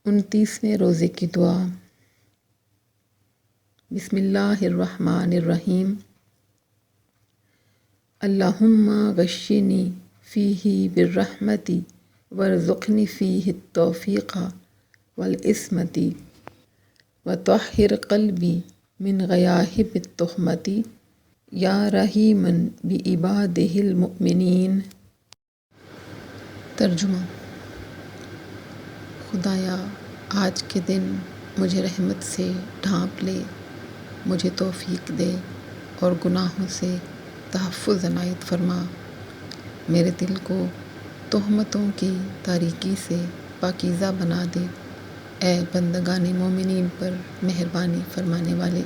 29ویں روزے کی دعا۔ بسم اللہ الرحمن الرحیم۔ اللہم غشنی فیہ بالرحمت وارزقنی فیہ التوفیق والعصمت وطہر قلبی من غیاہب التہمت یا رحیما بعبادہ المؤمنین۔ ترجمہ۔ خدایا آج کے دن مجھے رحمت سے ڈھانپ لے، مجھے توفیق دے اور گناہوں سے تحفظ عنایت فرما۔ میرے دل کو تہمتوں کی تاریکی سے پاکیزہ بنا دے، اے بندگان مومنین پر مہربانی فرمانے والے۔